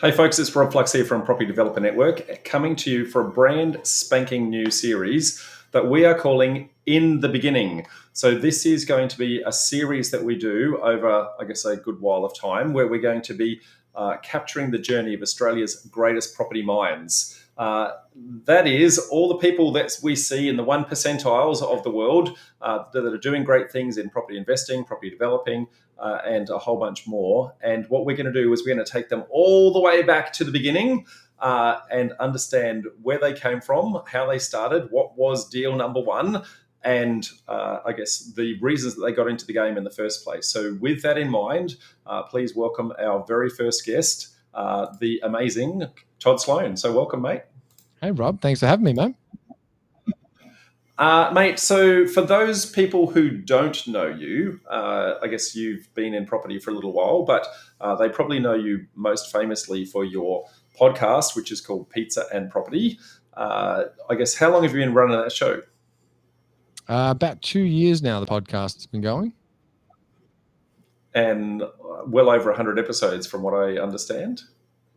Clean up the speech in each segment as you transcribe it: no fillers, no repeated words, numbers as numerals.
Hey folks, it's Rob Flux here from Property Developer Network, coming to you for a brand spanking new series that we are calling In the Beginning. So this is going to be a series that we do over, I guess, a good while of time, where we're going to be capturing the journey of Australia's greatest property minds. That is all the people that we see in the 1 percentiles of the world that are doing great things in property investing, property developing, and a whole bunch more. And what we're going to do is we're going to take them all the way back to the beginning and understand where they came from, how they started, what was deal number one, and I guess the reasons that they got into the game in the first place. So with that in mind, please welcome our very first guest, the amazing Todd Sloan. So welcome, mate. Hey, Rob. Thanks for having me, mate. Mate, so for those people who don't know you, I guess you've been in property for a little while, but they probably know you most famously for your podcast, which is called Pizza and Property. I guess, how long have you been running that show? About 2 years now, the podcast has been going. And well over 100 episodes from what I understand.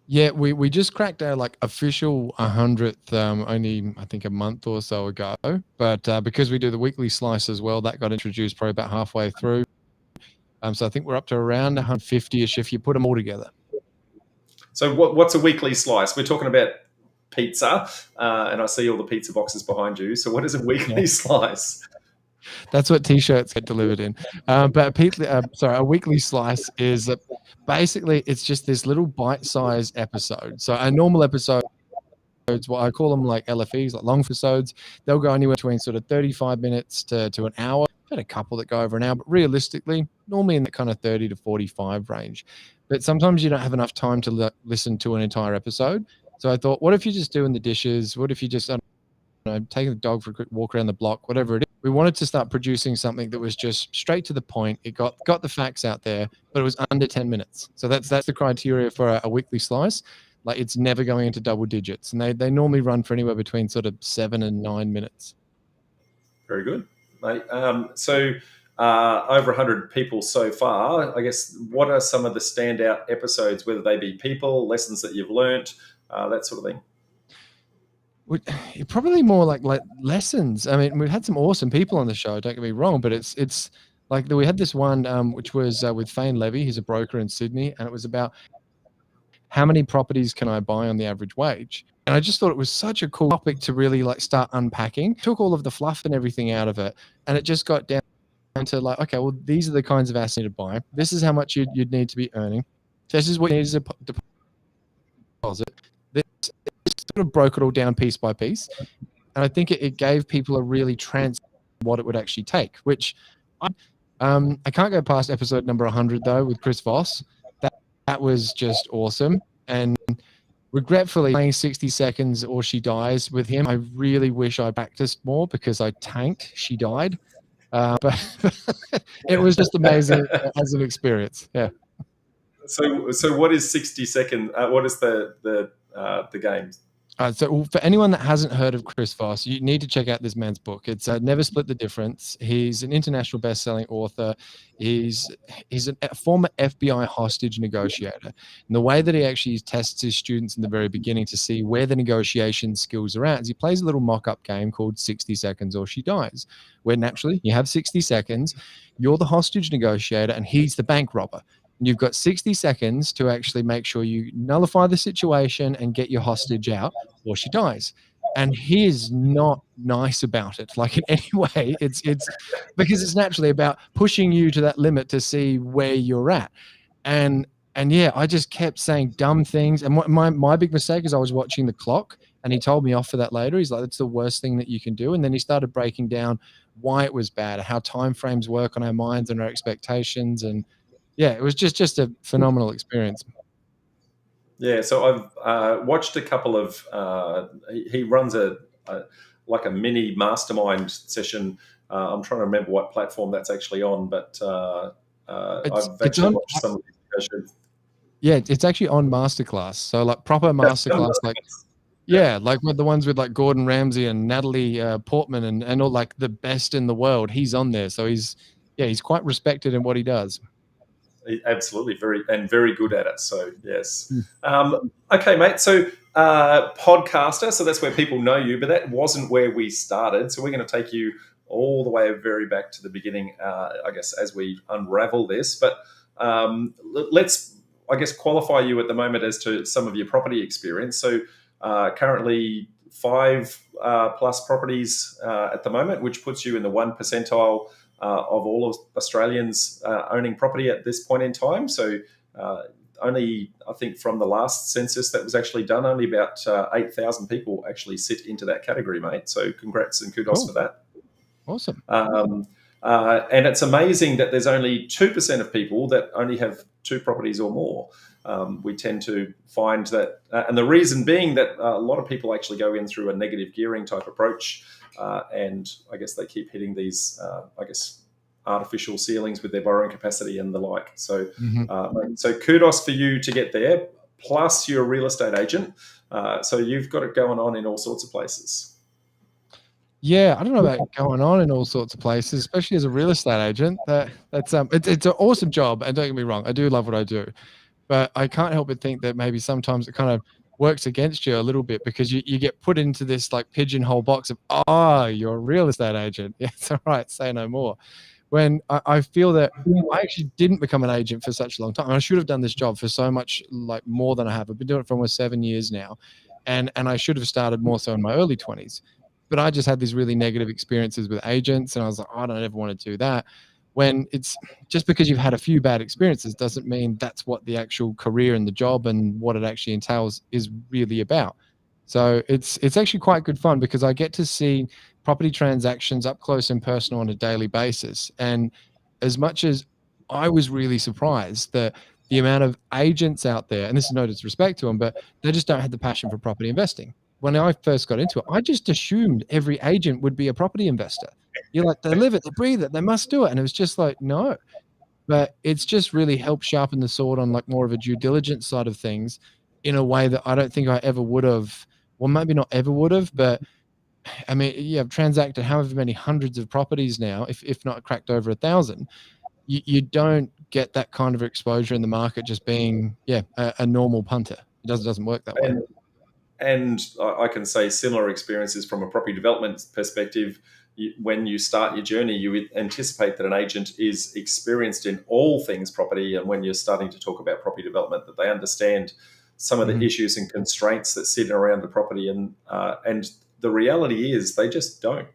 Yeah, we just cracked our official 100th only, I think, a month or so ago. But because we do the weekly slice as well, that got introduced probably about halfway through. So I think we're up to around 150-ish if you put them all together. So what's a weekly slice? We're talking about pizza, and I see all the pizza boxes behind you. So what is a weekly slice? That's what T-shirts get delivered in. But a weekly slice is basically it's just this little bite-sized episode. So a normal episode, what I call them like LFEs, like long episodes, they'll go anywhere between sort of 35 minutes to an hour. I've had a couple that go over an hour, but realistically, normally in the kind of 30 to 45 range. But sometimes you don't have enough time to listen to an entire episode. So I thought, what if you're just doing the dishes? What if you just taking the dog for a quick walk around the block, whatever it is. We wanted to start producing something that was just straight to the point. It got the facts out there, but it was under 10 minutes. So that's the criteria for a weekly slice. Like, it's never going into double digits, and they normally run for anywhere between sort of 7 and 9 minutes. Very good, mate. So over 100 people so far. I guess, what are some of the standout episodes, whether they be people, lessons that you've learnt, that sort of thing? Probably more like lessons. I mean, we've had some awesome people on the show, don't get me wrong, but it's like we had this one which was with Fane Levy. He's a broker in Sydney, and it was about how many properties can I buy on the average wage. And I just thought it was such a cool topic to really start unpacking. Took all of the fluff and everything out of it, and it just got down to okay, well, these are the kinds of assets you need to buy. This is how much you'd need to be earning. This is what you need as a deposit. Sort of broke it all down piece by piece, and I think it gave people a really what it would actually take, which I can't go past episode number 100 though with Chris Voss. That was just awesome, and regretfully playing 60 seconds or she dies with him, I really wish I practiced more because I tanked. She died, but it was just amazing as an experience. Yeah. So what is 60 second? What is the game? So for anyone that hasn't heard of Chris Voss, you need to check out this man's book. It's Never Split the Difference. He's an international best-selling author. He's a former FBI hostage negotiator. And the way that he actually tests his students in the very beginning to see where the negotiation skills are at is he plays a little mock-up game called 60 Seconds or She Dies, where naturally you have 60 seconds, you're the hostage negotiator, and he's the bank robber. You've got 60 seconds to actually make sure you nullify the situation and get your hostage out, or she dies. And he is not nice about it, like in any way. It's because it's naturally about pushing you to that limit to see where you're at. And yeah, I just kept saying dumb things. And my big mistake is I was watching the clock, and he told me off for that later. He's like, that's the worst thing that you can do. And then he started breaking down why it was bad, how time frames work on our minds and our expectations. And yeah, it was just a phenomenal experience. Yeah, so I've watched a couple of. He runs a mini mastermind session. I'm trying to remember what platform that's actually on, but I've actually watched some of these sessions. Yeah, it's actually on Masterclass. So proper Masterclass, like with the ones with Gordon Ramsay and Natalie Portman and all the best in the world. He's on there, so he's quite respected in what he does. Absolutely, very good at it. So yes. Mm. Okay, mate. So podcaster. So that's where people know you, but that wasn't where we started. So we're going to take you all the way very back to the beginning, I guess, as we unravel this. But let's, I guess, qualify you at the moment as to some of your property experience. So currently 5 plus properties at the moment, which puts you in the 1 percentile of all of Australians owning property at this point in time. So only, I think, from the last census that was actually done, only about 8,000 people actually sit into that category, mate. So congrats and kudos for that. Awesome. And it's amazing that there's only 2% of people that only have 2 properties or more. We tend to find that, and the reason being that a lot of people actually go in through a negative gearing type approach, and I guess they keep hitting these, artificial ceilings with their borrowing capacity and the like. So, so kudos for you to get there. Plus, you're a real estate agent, so you've got it going on in all sorts of places. Yeah, I don't know about going on in all sorts of places, especially as a real estate agent. It's an awesome job, and don't get me wrong, I do love what I do, but I can't help but think that maybe sometimes it kind of works against you a little bit because you get put into this like pigeonhole box of, oh, you're a real estate agent. Yeah, it's all right, say no more. When I feel that I actually didn't become an agent for such a long time. I should have done this job for so much like more than I have. I've been doing it for almost 7 years now, and I should have started more so in my early 20s. But I just had these really negative experiences with agents, and I was like, I don't ever want to do that. When it's just because you've had a few bad experiences doesn't mean that's what the actual career and the job and what it actually entails is really about. So it's actually quite good fun because I get to see property transactions up close and personal on a daily basis. And as much as I was really surprised that the amount of agents out there, and this is no disrespect to them, but they just don't have the passion for property investing. When I first got into it, I just assumed every agent would be a property investor. You're like, they live it, they breathe it, they must do it. And it was just like, no. But it's just really helped sharpen the sword on like more of a due diligence side of things in a way that I don't think I ever would have. Well, maybe not ever would have, but I mean, yeah, I've transacted however many hundreds of properties now, if not cracked over 1,000. You don't get that kind of exposure in the market just being, a normal punter. It doesn't work that way. And I can say similar experiences from a property development perspective. When you start your journey, you anticipate that an agent is experienced in all things property, and when you're starting to talk about property development, that they understand some of the issues and constraints that sit around the property, and the reality is they just don't.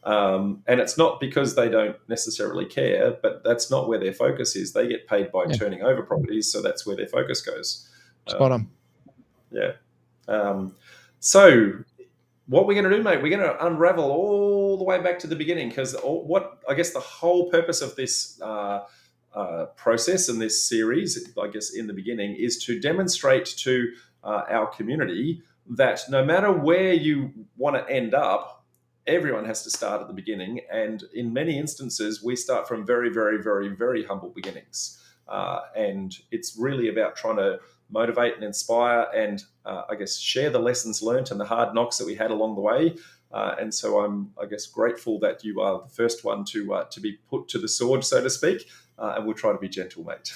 And it's not because they don't necessarily care, but that's not where their focus is. They get paid by turning over properties, so that's where their focus goes. Spot on. Yeah. So what we're going to do, mate, we're going to unravel all the way back to the beginning, because what I guess the whole purpose of this process and this series, I guess in the beginning, is to demonstrate to our community that no matter where you want to end up, everyone has to start at the beginning. And in many instances, we start from very, very, very, very humble beginnings. And it's really about trying to motivate and inspire and I guess share the lessons learnt and the hard knocks that we had along the way. And so I'm, I guess, grateful that you are the first one to be put to the sword, so to speak. And we'll try to be gentle, mate.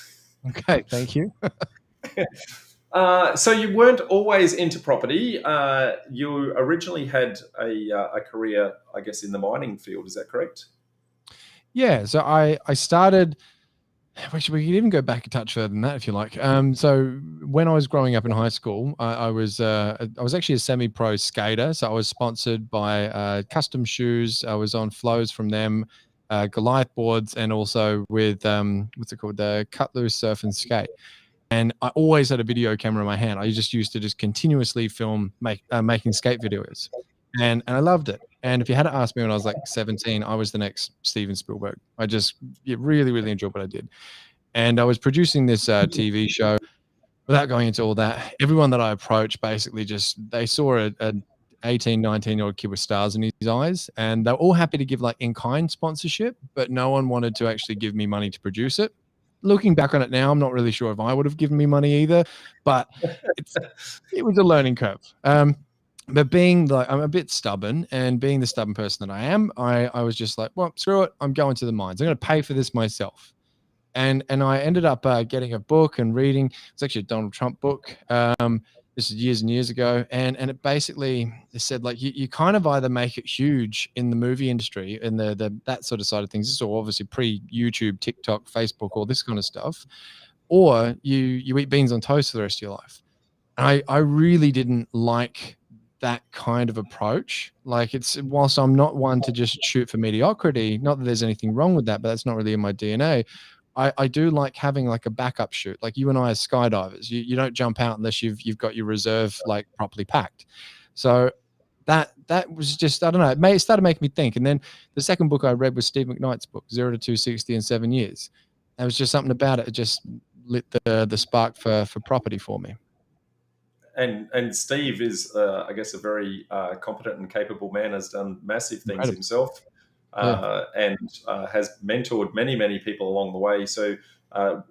Okay, thank you. So you weren't always into property. You originally had a career, I guess, in the mining field. Is that correct? Yeah, so I started. Actually, we can even go back a touch further than that if you like. So when I was growing up in high school, I was actually a semi-pro skater. So I was sponsored by Custom Shoes. I was on flows from them, Goliath boards, and also with what's it called, the Cut Loose Surf and Skate. And I always had a video camera in my hand. I just used to just continuously film making skate videos, and I loved it. And if you had asked me when I was like 17, I was the next Steven Spielberg. I just really, really enjoyed what I did. And I was producing this TV show. Without going into all that, everyone that I approached basically they saw an 18, 19-year-old kid with stars in his eyes, and they're all happy to give like in-kind sponsorship, but no one wanted to actually give me money to produce it. Looking back on it now, I'm not really sure if I would have given me money either, but it was a learning curve. But being like, I'm a bit stubborn, and being the stubborn person that I am, I was just like, well, screw it. I'm going to the mines. I'm going to pay for this myself. And I ended up getting a book and reading. It's actually a Donald Trump book. This is years and years ago, and it basically said like you kind of either make it huge in the movie industry and the that sort of side of things. This is all obviously pre YouTube, TikTok, Facebook, all this kind of stuff, or you eat beans on toast for the rest of your life. I really didn't like that kind of approach. Like it's whilst I'm not one to just shoot for mediocrity, not that there's anything wrong with that, but that's not really in my DNA. I do like having like a backup shoot. Like you and I as skydivers, you don't jump out unless you've got your reserve like properly packed. So that was just, I don't know, it started making me think. And then the second book I read was Steve McKnight's book, 0 to 260 in 7 years. There was just something about it. It just lit the spark for property for me. And Steve is, I guess, a very competent and capable man. Has done massive things Incredible. himself, and has mentored many people along the way. So,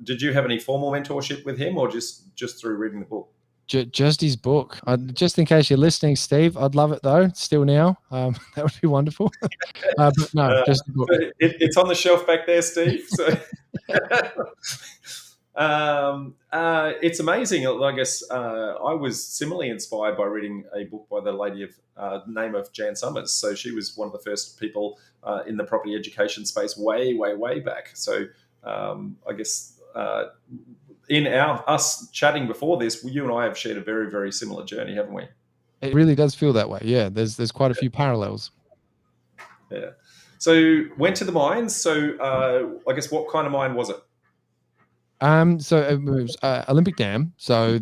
did you have any formal mentorship with him, or just through reading the book? Just his book. Just in case you're listening, Steve, I'd love it though. Still now, that would be wonderful. But no, just the book. It's on the shelf back there, Steve. So. It's amazing. I guess I was similarly inspired by reading a book by the lady of name of Jan Summers. So she was one of the first people in the property education space way back. So I guess in us chatting before this, you and I have shared a very similar journey, haven't we? It really does feel that way. Yeah, there's quite a few parallels. Yeah. So went to the mines. So I guess what kind of mine was it? So it was Olympic Dam. So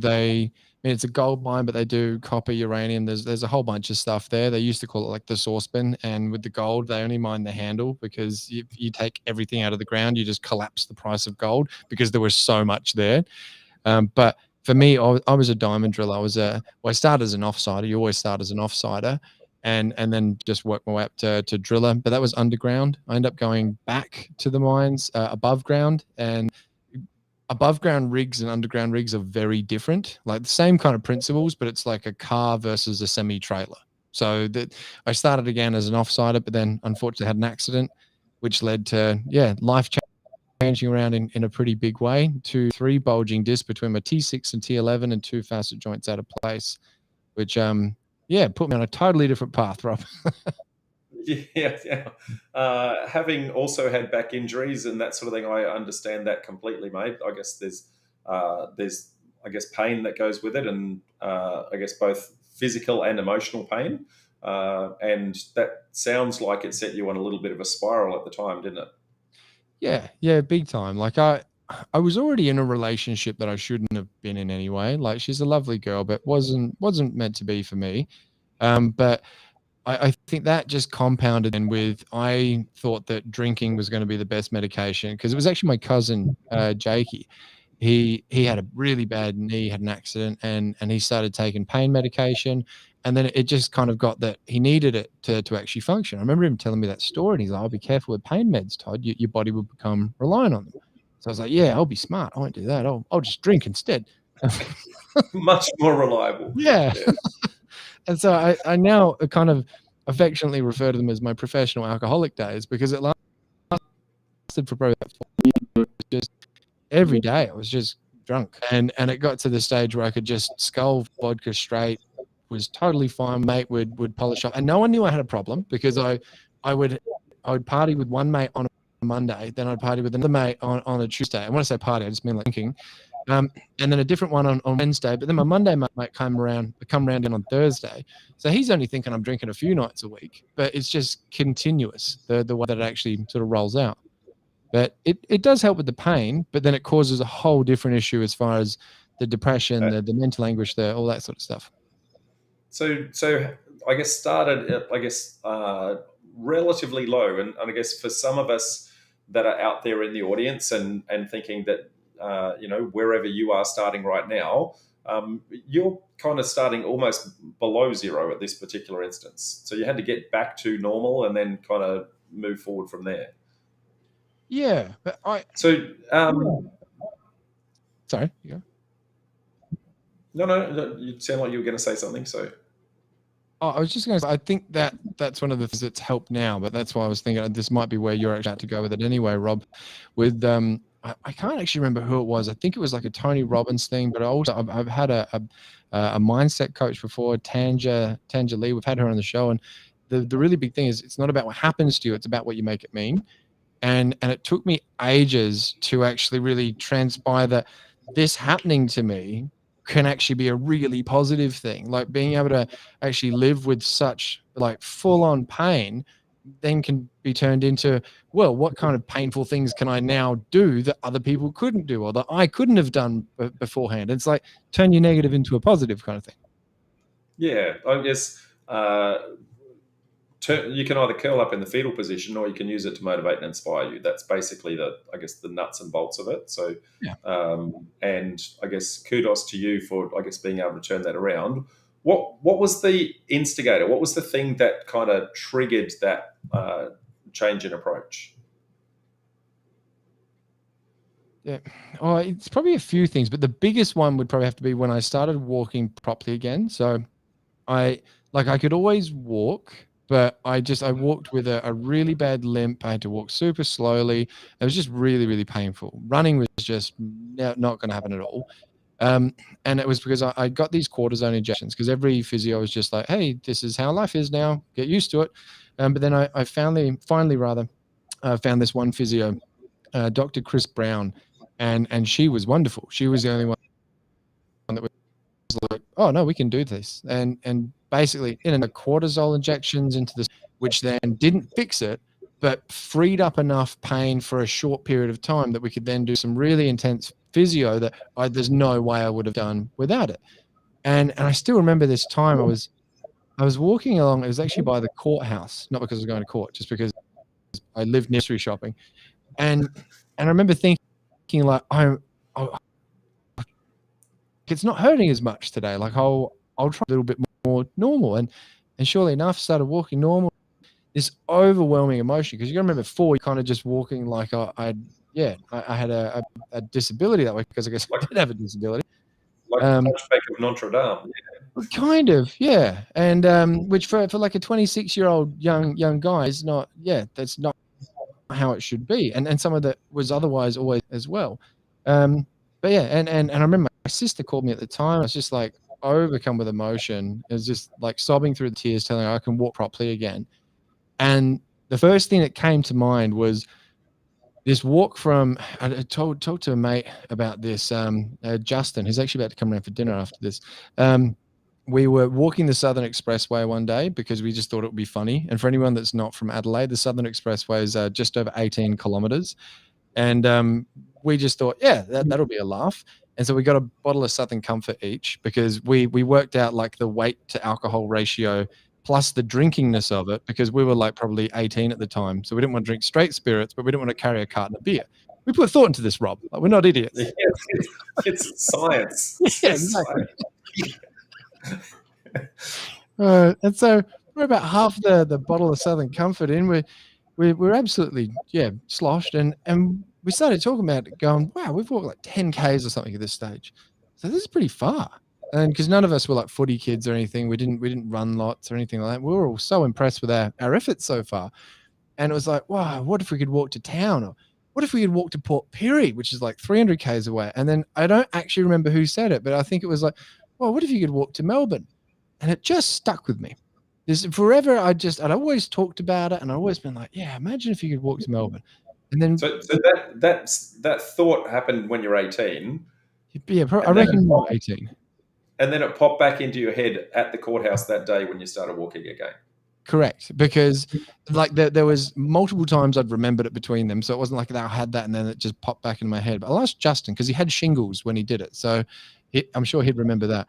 it's a gold mine, but they do copper, uranium. There's a whole bunch of stuff there. They used to call it like the saucepan, and with the gold, they only mine the handle because if you take everything out of the ground, you just collapse the price of gold because there was so much there. But for me, I was a diamond driller. I started as an offsider. You always start as an offsider. And then just work my way up to driller, but that was underground. I ended up going back to the mines above ground, and above ground rigs and underground rigs are very different, like the same kind of principles, but it's like a car versus a semi trailer. So that I started again as an offsider, but then unfortunately had an accident, which led to, life changing around in a pretty big way. 3 bulging discs between my T6 and T11 and 2 facet joints out of place, which, put me on a totally different path, Rob. Yeah. Having also had back injuries and that sort of thing, I understand that completely, mate. I guess there's pain that goes with it, and I guess both physical and emotional pain. And that sounds like it set you on a little bit of a spiral at the time, didn't it? Yeah, big time. Like I was already in a relationship that I shouldn't have been in anyway. Like she's a lovely girl, but wasn't meant to be for me. But I think that just compounded, and I thought that drinking was going to be the best medication because it was actually my cousin, Jakey. He had a really bad knee, had an accident, and he started taking pain medication, and then it just kind of got that he needed it to actually function. I remember him telling me that story, and he's like, "Oh, be careful with pain meds, Todd. Your body will become reliant on them." So I was like, "Yeah, I'll be smart. I won't do that. I'll just drink instead." Much more reliable. Yeah. And so I now kind of affectionately refer to them as my professional alcoholic days because it lasted for probably about 4 years. Just every day I was just drunk, and it got to the stage where I could just scull vodka straight, was totally fine. Mate would polish up, and no one knew I had a problem because I would party with one mate on a Monday, then I'd party with another mate on a Tuesday. And when I say party, I just mean like drinking. And then a different one on Wednesday. But then my Monday mate might come round in on Thursday. So he's only thinking I'm drinking a few nights a week, but it's just continuous, the way that it actually sort of rolls out. But it does help with the pain, but then it causes a whole different issue as far as the depression, the mental anguish, all that sort of stuff. So I guess started relatively low, and I guess for some of us that are out there in the audience and thinking that wherever you are starting right now, you're kind of starting almost below zero at this particular instance. So you had to get back to normal and then kind of move forward from there. Yeah, but sorry, you go. No, you sound like you were going to say something. So. Oh, I was just going to say, I think that's one of the things that's helped now, but that's why I was thinking this might be where you're actually about to go with it anyway, Rob. With I can't actually remember who it was. I think it was like a Tony Robbins thing, but I've had a mindset coach before, Tanja Lee. We've had her on the show, and the really big thing is it's not about what happens to you, it's about what you make it mean. And it took me ages to actually really transpire that this happening to me can actually be a really positive thing. Like being able to actually live with such like full on pain then can be turned into, well, what kind of painful things can I now do that other people couldn't do or that I couldn't have done beforehand? It's like turn your negative into a positive kind of thing. Yeah, I guess you can either curl up in the fetal position or you can use it to motivate and inspire you. That's basically the nuts and bolts of it. So, Yeah. and I guess kudos to you for, I guess, being able to turn that around. What was the instigator? What was the thing that kind of triggered that change in approach? Yeah. Oh, it's probably a few things, but the biggest one would probably have to be when I started walking properly again. So I could always walk, but I walked with a really bad limp. I had to walk super slowly. It was just really, really painful. Running was just not going to happen at all. And it was because I got these cortisone injections because every physio was just like, hey, this is how life is now. Get used to it. But then I finally found this one physio, Dr. Chris Brown, and she was wonderful. She was the only one that was like, oh no, we can do this. And basically in a cortisol injections into this, which then didn't fix it, but freed up enough pain for a short period of time that we could then do some really intense physio that there's no way I would have done without it. And I still remember this time I was walking along. It was actually by the courthouse, not because I was going to court, just because I lived grocery shopping. And I remember thinking like, it's not hurting as much today. Like I'll try a little bit more normal. And surely enough, started walking normal. This overwhelming emotion, because you got to remember before you kind of just walking like I had a disability that way, because I guess I did have a disability. Like the Hunchback of Notre Dame. Yeah. Kind of, yeah. And which for like a 26-year-old young guy is not, that's not how it should be. And some of that was otherwise always as well. But yeah, and I remember my sister called me at the time. I was just like overcome with emotion. It was just like sobbing through the tears, telling her I can walk properly again. And the first thing that came to mind was this walk from, I talked to a mate about this, Justin, who's actually about to come around for dinner after this. We were walking the Southern Expressway one day because we just thought it would be funny. And for anyone that's not from Adelaide, the Southern Expressway is just over 18 kilometers. And we just thought, that'll be a laugh. And so we got a bottle of Southern Comfort each, because we worked out like the weight to alcohol ratio plus the drinkingness of it, because we were like probably 18 at the time. So we didn't want to drink straight spirits, but we didn't want to carry a carton of beer. We put thought into this, Rob. Like, we're not idiots. It's science. Yeah, exactly. And so we're about half the bottle of Southern Comfort in. We're absolutely sloshed, and we started talking about it, going, wow, we've walked like 10 Ks or something at this stage. So this is pretty far. And because none of us were like footy kids or anything, we didn't run lots or anything like that. We were all so impressed with our efforts so far. And it was like, wow, what if we could walk to town? Or what if we could walk to Port Pirie, which is like 300 Ks away? And then I don't actually remember who said it, but I think it was like, well, what if you could walk to Melbourne? And it just stuck with me. This forever. I'd always talked about it, and I'd always been like, yeah, imagine if you could walk to Melbourne. And then so that thought happened when you're 18. Yeah, I reckon you were 18. And then it popped back into your head at the courthouse that day when you started walking again. Correct, because like there was multiple times I'd remembered it between them, so it wasn't like I had that and then it just popped back in my head. But I asked Justin because he had shingles when he did it, so I'm sure he'd remember that.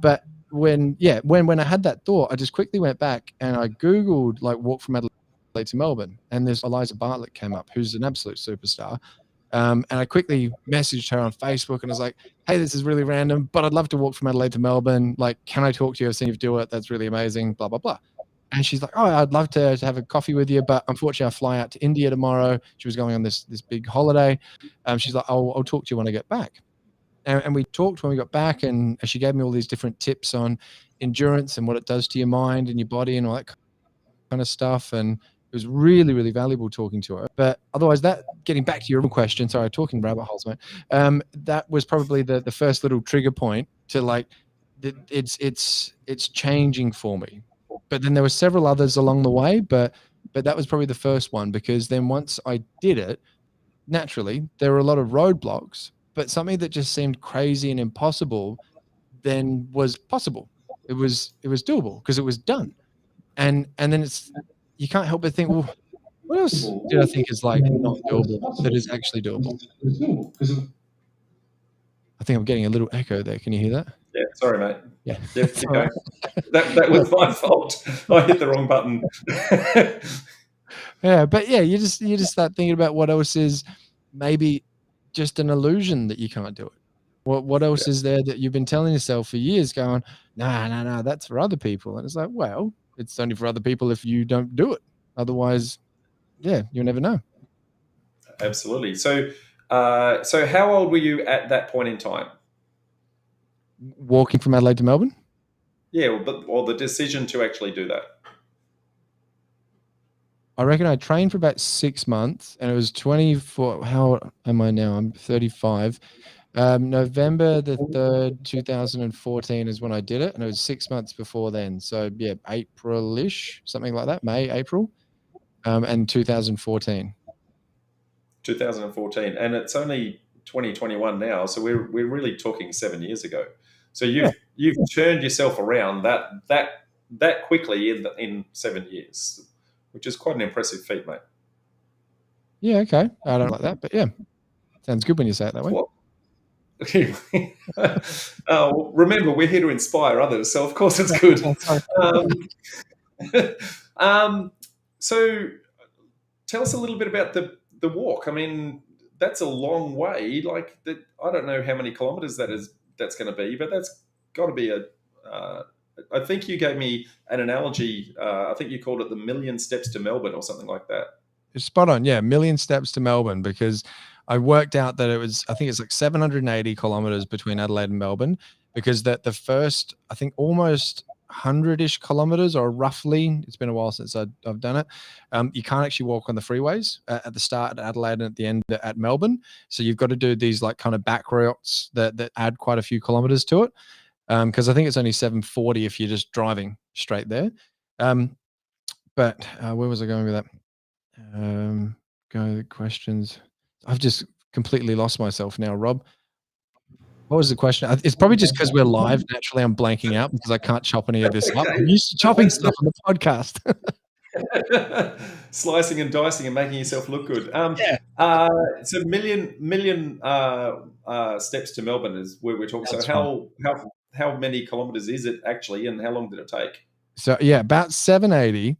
But when I had that thought, I just quickly went back and I Googled like walk from Adelaide to Melbourne, and there's Eliza Bartlett came up, who's an absolute superstar. And I quickly messaged her on Facebook and I was like, hey, this is really random, but I'd love to walk from Adelaide to Melbourne. Like, can I talk to you? I've seen you do it. That's really amazing, blah, blah, blah. And she's like, oh, I'd love to have a coffee with you, but unfortunately I fly out to India tomorrow. She was going on this big holiday. She's like, I'll talk to you when I get back. And we talked when we got back, and she gave me all these different tips on endurance and what it does to your mind and your body and all that kind of stuff. And It was really, really valuable talking to her. But otherwise, that getting back to your original question, sorry, talking rabbit holes, mate. That was probably the first little trigger point to like, it's changing for me. But then there were several others along the way, but that was probably the first one, because then once I did it, naturally there were a lot of roadblocks, but something that just seemed crazy and impossible then was possible. It was doable because it was done. And then you can't help but think, well, what else did I think is like not doable that is actually doable? I think I'm getting a little echo there. Can you hear that? Yeah, sorry, mate. Yeah. Yep, keep going. That was my fault. I hit the wrong button. Yeah, but yeah, you just start thinking about what else is maybe just an illusion that you can't do it. What else is there that you've been telling yourself for years, going, no, that's for other people, and it's like, well, it's only for other people if you don't do it. Otherwise, yeah, you'll never know. Absolutely. So, so how old were you at that point in time? Walking from Adelaide to Melbourne? Yeah, or the decision to actually do that. I reckon I trained for about 6 months, and it was 24. How old am I now? I'm 35. November the 3rd, 2014 is when I did it, and it was 6 months before then. So yeah, April-ish, something like that, May, April, and 2014. 2014, and it's only 2021 now, so we're really talking 7 years ago. So you've turned yourself around that quickly in 7 years, which is quite an impressive feat, mate. Yeah, okay. I don't like that, but yeah, sounds good when you say it that way. Well, remember, we're here to inspire others, so of course it's good. So tell us a little bit about the walk. I mean, that's a long way. Like, I don't know how many kilometers that's going to be, but that's got to be I think you gave me an analogy. I think you called it the million steps to Melbourne or something like that. Spot on. Yeah, million steps to Melbourne, because I worked out that I think it's like 780 kilometers between Adelaide and Melbourne, because the first, I think, almost 100-ish kilometers, or roughly, it's been a while since I've done it. You can't actually walk on the freeways at the start at Adelaide and at the end at Melbourne. So you've got to do these like kind of back routes that add quite a few kilometers to it. Because I think it's only 740 if you're just driving straight there. But where was I going with that? Go to the questions. I've just completely lost myself now, Rob. What was the question? It's probably just because we're live. Naturally, I'm blanking out because I can't chop any of this up. I'm used to chopping stuff on the podcast. Slicing and dicing and making yourself look good. So million steps to Melbourne is where we're talking. That's so how many kilometers is it actually, and how long did it take? So yeah, about 780.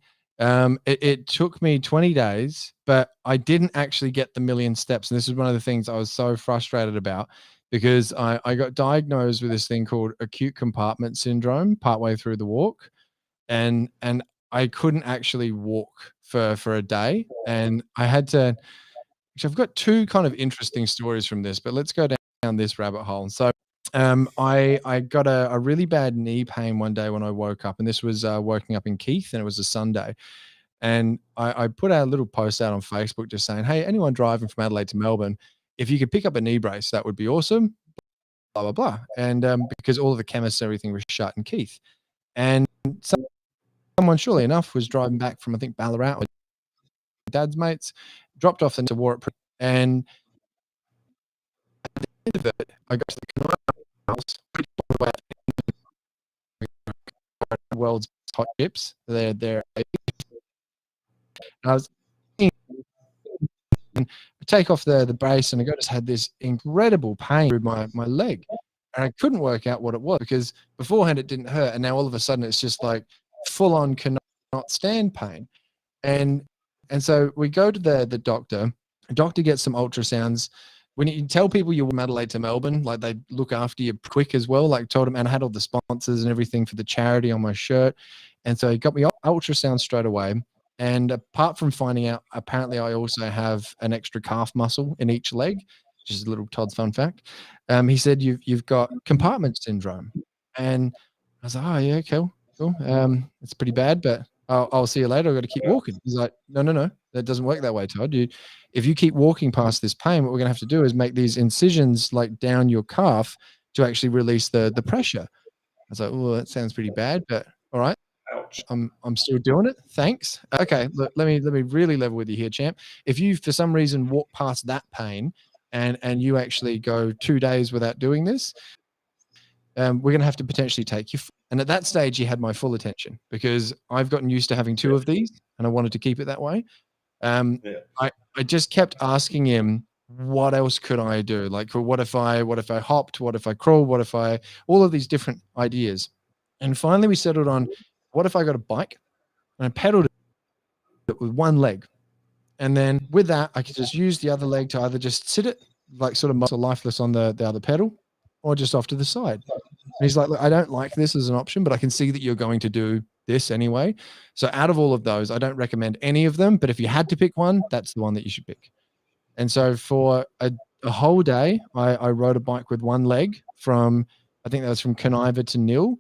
It took me 20 days, but I didn't actually get the million steps. And this is one of the things I was so frustrated about, because I got diagnosed with this thing called acute compartment syndrome partway through the walk. And I couldn't actually walk for a day. And I had to, I've got two kind of interesting stories from this, but let's go down this rabbit hole. So I got a really bad knee pain one day when I woke up, and this was working up in Keith, and it was a Sunday. And I put a little post out on Facebook just saying, hey, anyone driving from Adelaide to Melbourne, if you could pick up a knee brace, that would be awesome, blah, blah, blah. And because all of the chemists, everything was shut in Keith. And someone, surely enough, was driving back from, I think, Ballarat with dad's mates, dropped off into Warwick, and at the end of it, I got to the house, world's hot chips. They're I was take off the brace, and I just had this incredible pain through my leg, and I couldn't work out what it was, because beforehand it didn't hurt, and now all of a sudden it's just like full on cannot stand pain. And so we go to the doctor. The doctor gets some ultrasounds. When you tell people you're from Adelaide to Melbourne, like, they look after you quick as well. Like, told him, and I had all the sponsors and everything for the charity on my shirt. And so he got me ultrasound straight away. And apart from finding out, apparently I also have an extra calf muscle in each leg, which is a little Todd's fun fact. He said, you've got compartment syndrome. And I was like, oh yeah, cool. It's pretty bad, but I'll see you later. I've got to keep walking. He's like, no, that doesn't work that way, Todd. If you keep walking past this pain, what we're gonna have to do is make these incisions like down your calf to actually release the pressure. I was like, oh, that sounds pretty bad, but all right. Ouch. I'm still doing it. Thanks. Okay, look, let me really level with you here, champ. If you for some reason walk past that pain and you actually go 2 days without doing this, we're going to have to potentially take you. And at that stage, he had my full attention because I've gotten used to having two of these, and I wanted to keep it that way. Yeah. I just kept asking him, what else could I do? Like, what if I hopped? What if I crawled? What if I all of these different ideas? And finally, we settled on, what if I got a bike and I pedaled it with one leg, and then with that, I could just use the other leg to either just sit it like sort of muscle lifeless on the other pedal, or just off to the side. And he's like, look, I don't like this as an option, but I can see that you're going to do this anyway. So out of all of those, I don't recommend any of them. But if you had to pick one, that's the one that you should pick. And so for a whole day, I rode a bike with one leg from, I think that was from Conniva to Nil.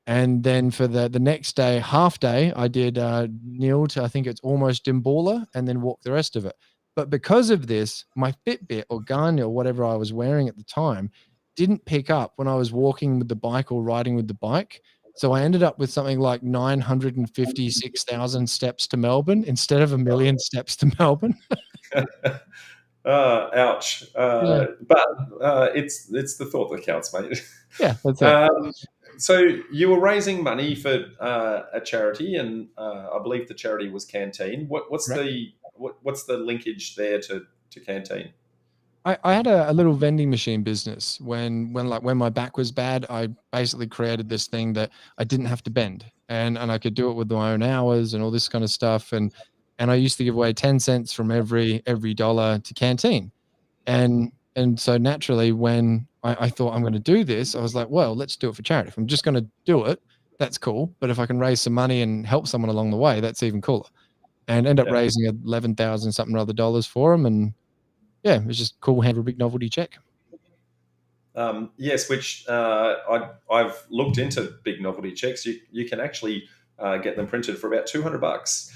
And then for the next day, half day, I did Nil to, I think it's almost Dimbala, and then walk the rest of it. But because of this, my Fitbit or Garmin or whatever I was wearing at the time didn't pick up when I was walking with the bike or riding with the bike. So I ended up with something like 956,000 steps to Melbourne instead of 1,000,000 steps to Melbourne. Ouch. Yeah. But it's the thought that counts, mate. Yeah, that's it. So you were raising money for a charity, and I believe the charity was Canteen. What's the linkage there to Canteen? I had a little vending machine business when my back was bad. I basically created this thing that I didn't have to bend, and I could do it with my own hours and all this kind of stuff. And I used to give away 10 cents from every dollar to Canteen. And so naturally, when I thought I'm going to do this, I was like, well, let's do it for charity. If I'm just going to do it, that's cool. But if I can raise some money and help someone along the way, that's even cooler. And end up Yeah. raising 11,000 something or other dollars for them. And yeah, it was just cool. Have a big novelty check. Yes, which I've looked into big novelty checks. You can actually get them printed for about $200,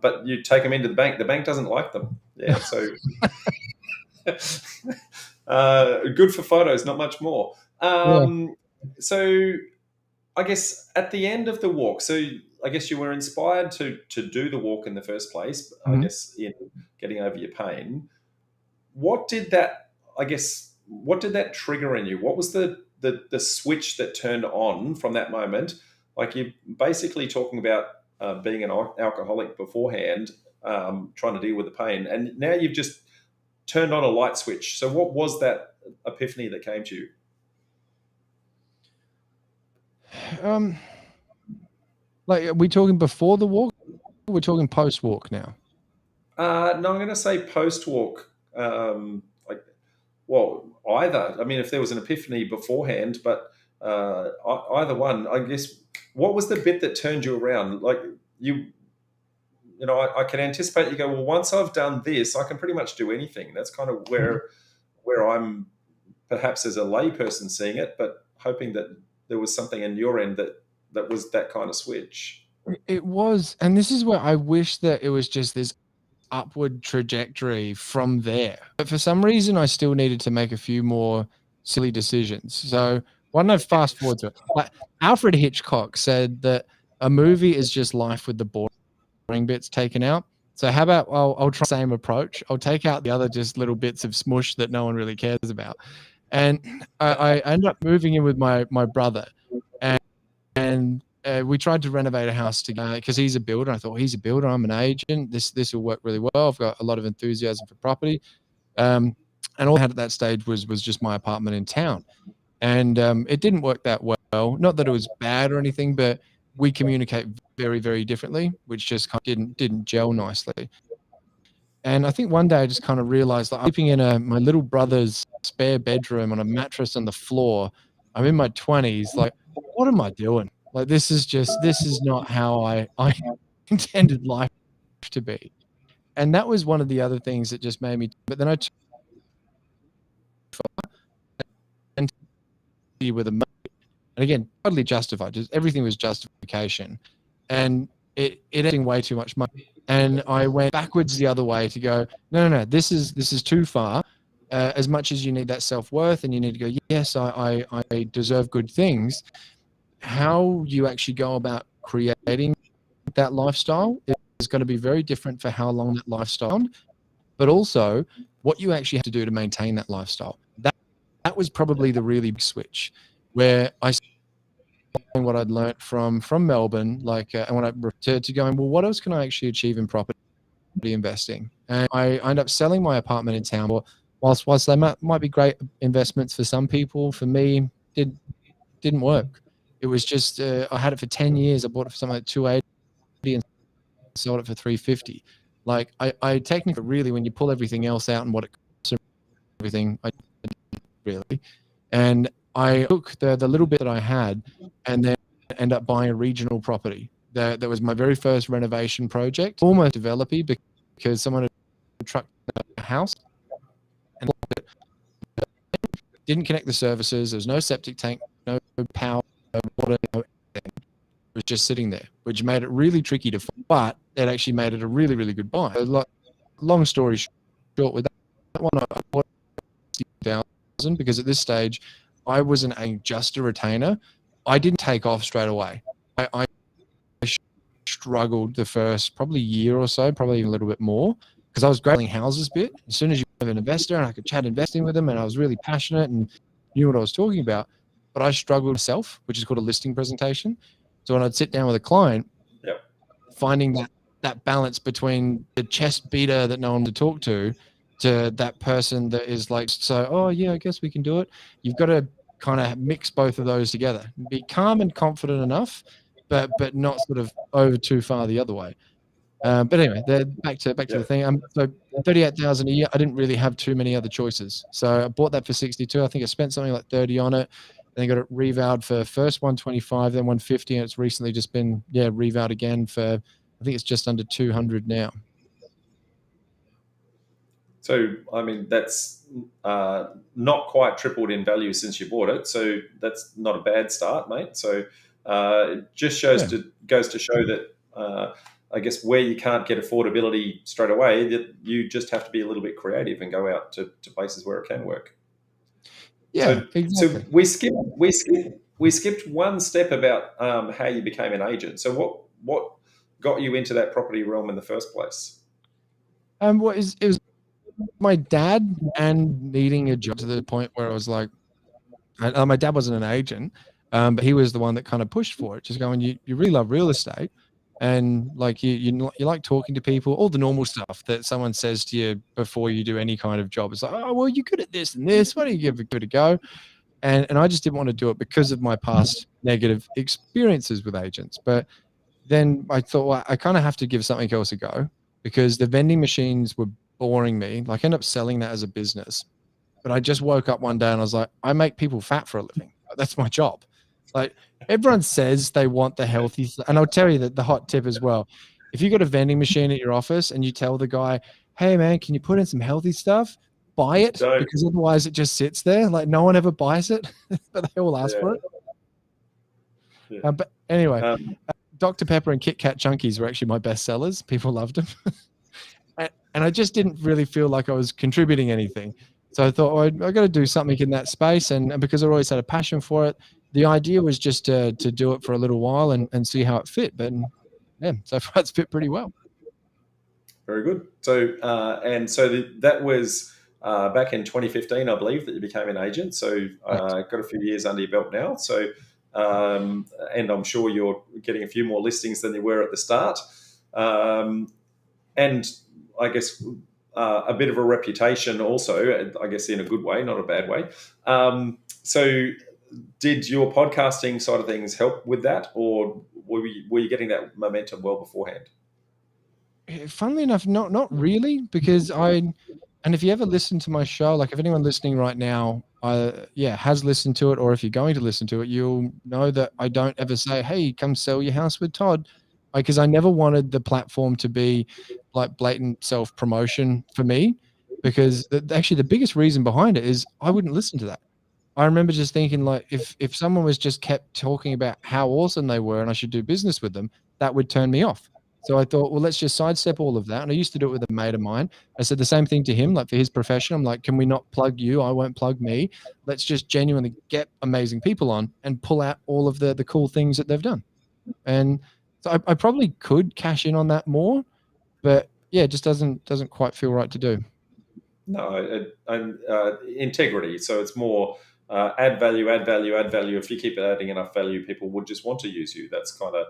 but you take them into the bank. The bank doesn't like them. Yeah, so good for photos, not much more. So I guess at the end of the walk, so I guess you were inspired to do the walk in the first place. I guess in getting over your pain. What did that trigger in you? What was the switch that turned on from that moment? Like, you're basically talking about being an alcoholic beforehand, trying to deal with the pain, and now you've just turned on a light switch. So what was that epiphany that came to you? Like, are we talking before the walk? We're talking post walk now. No, I'm going to say post walk. Either. I mean, if there was an epiphany beforehand, but either one. I guess, what was the bit that turned you around? Like, I can anticipate you go, well, once I've done this, I can pretty much do anything. That's kind of where I'm, perhaps as a layperson seeing it, but hoping that there was something in your end that was that kind of switch. It was, and this is where I wish that it was just this upward trajectory from there. But for some reason, I still needed to make a few more silly decisions. So why don't I fast forward to it? Like, Alfred Hitchcock said that a movie is just life with the boring bits taken out. So how about I'll try the same approach. I'll take out the other just little bits of smush that no one really cares about. And I ended up moving in with my brother, and we tried to renovate a house together because he's a builder. I thought, he's a builder, I'm an agent. This will work really well. I've got a lot of enthusiasm for property. And all I had at that stage was just my apartment in town. And it didn't work that well. Not that it was bad or anything, but we communicate very, very differently, which just kind of didn't gel nicely. And I think one day I just kind of realized that I'm sleeping in my little brother's spare bedroom on a mattress on the floor. I'm in my 20s. Like, what am I doing? Like, this is not how I intended life to be. And that was one of the other things that just made me, but then I turned with a mate. And again, totally justified. Just everything was justification. And it ended way too much money. And I went backwards the other way to go, no, this is too far. As much as you need that self-worth and you need to go, yes, I deserve good things. How you actually go about creating that lifestyle is going to be very different for how long that lifestyle, but also what you actually have to do to maintain that lifestyle. That was probably the really big switch where I what I'd learned from Melbourne, like, and when I returned to going, well, what else can I actually achieve in property investing? And I ended up selling my apartment in town. Whilst they might be great investments for some people, for me, it didn't work. It was just I had it for 10 years. I bought it for something like 280 and sold it for 350. Like I technically really, when you pull everything else out and what it costs, everything, I really, and I took the little bit that I had and then end up buying a regional property. That was my very first renovation project, almost developing because someone had trucked a house and didn't connect the services. There was no septic tank, no power, no water, no anything. It was just sitting there, which made it really tricky to find, but it actually made it a really, really good buy. Long story short, with that one, I bought $60,000 because at this stage, I wasn't just a retainer. I didn't take off straight away. I struggled the first probably year or so, probably even a little bit more, because I was grading houses a bit. As soon as you have an investor and I could chat investing with them and I was really passionate and knew what I was talking about, but I struggled myself, which is called a listing presentation. So when I'd sit down with a client, finding that balance between the chest beater that no one to talk to that person that is like, so, oh yeah, I guess we can do it. You've got to kind of mix both of those together. Be calm and confident enough, but not sort of over too far the other way. But anyway, back to the thing. So 38,000 a year. I didn't really have too many other choices. So I bought that for 62. I think I spent something like 30 on it. Then got it revalued for first 125, then 150, and it's recently just been revalued again for, I think it's just under 200 now. So, I mean, that's not quite tripled in value since you bought it. So that's not a bad start, mate. So it just goes to show that, I guess, where you can't get affordability straight away, that you just have to be a little bit creative and go out to places where it can work. Yeah, exactly. So we skipped one step about how you became an agent. So what got you into that property realm in the first place? It was my dad and needing a job to the point where I was like, my dad wasn't an agent, but he was the one that kind of pushed for it. Just going, you really love real estate, and like you like talking to people, all the normal stuff that someone says to you before you do any kind of job. It's like, oh well, you're good at this and this. Why don't you give it a go? And I just didn't want to do it because of my past negative experiences with agents. But then I thought, well, I kind of have to give something else a go because the vending machines were boring me. Like I ended up selling that as a business. But I just woke up one day and I was like, I make people fat for a living. That's my job. Like everyone says they want the healthy, and I'll tell you that the hot tip as well. If you got a vending machine at your office and you tell the guy, hey man, can you put in some healthy stuff? Buy it, because otherwise it just sits there. Like no one ever buys it, but they all ask for it. Yeah. But anyway, Dr. Pepper and Kit Kat Chunkies were actually my best sellers. People loved them. And I just didn't really feel like I was contributing anything. So I thought, I got to do something in that space. And because I always had a passion for it, the idea was just to do it for a little while and see how it fit. But yeah, so far it's fit pretty well. Very good. So, that was back in 2015, I believe, that you became an agent. So got a few years under your belt now. So, and I'm sure you're getting a few more listings than you were at the start. And I guess a bit of a reputation also, I guess in a good way, not a bad way. So did your podcasting side of things help with that, or were you getting that momentum well beforehand? Funnily enough, not really, because and if you ever listen to my show, like if anyone listening right now, has listened to it, or if you're going to listen to it, you'll know that I don't ever say, hey, come sell your house with Todd. Because I never wanted the platform to be like blatant self-promotion for me, because actually the biggest reason behind it is I wouldn't listen to that. I remember just thinking, like, if someone was just kept talking about how awesome they were and I should do business with them, that would turn me off. So I thought, well, let's just sidestep all of that. And I used to do it with a mate of mine. I said the same thing to him, like for his profession. I'm like, can we not plug you? I won't plug me. Let's just genuinely get amazing people on and pull out all of the cool things that they've done. And so I probably could cash in on that more, but yeah, it just doesn't quite feel right to do. No, integrity. So it's more add value, add value, add value. If you keep adding enough value, people would just want to use you. That's kind of,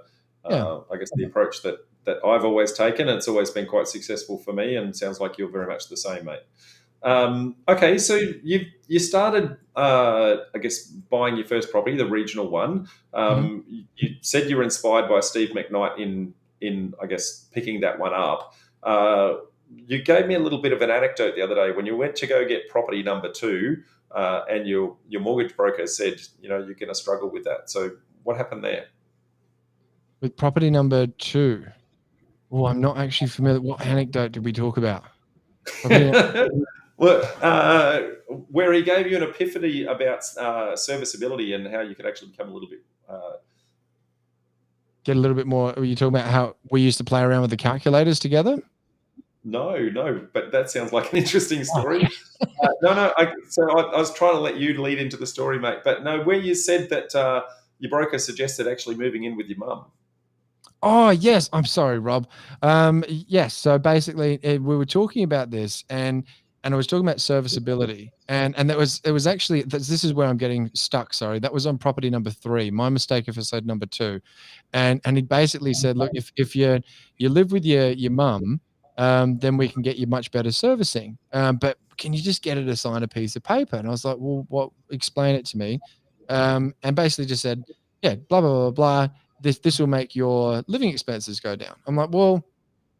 Yeah. I guess, the approach that I've always taken. It's always been quite successful for me, and sounds like you're very much the same, mate. Okay, so you started, I guess, buying your first property, the regional one. You said you were inspired by Steve McKnight in I guess picking that one up. You gave me a little bit of an anecdote the other day when you went to go get property number 2, and your mortgage broker said, you're going to struggle with that. So what happened there? With property number 2, well, I'm not actually familiar. What anecdote did we talk about? Well, where he gave you an epiphany about serviceability and how you could actually become a little bit. Get a little bit more. Were you talking about how we used to play around with the calculators together? No, but that sounds like an interesting story. No. I was trying to let you lead into the story, mate. But no, where you said that your broker suggested actually moving in with your mum. Oh, yes. I'm sorry, Rob. Yes. So basically, we were talking about this, and I was talking about serviceability, and it was actually this is where I'm getting stuck. Sorry, that was on property number 3. My mistake if I said number 2, and he basically said, look, if you live with your mum, then we can get you much better servicing. But can you just get her to sign a piece of paper? And I was like, well, what? Explain it to me. And basically just said, yeah, blah blah blah blah. This will make your living expenses go down. I'm like, well,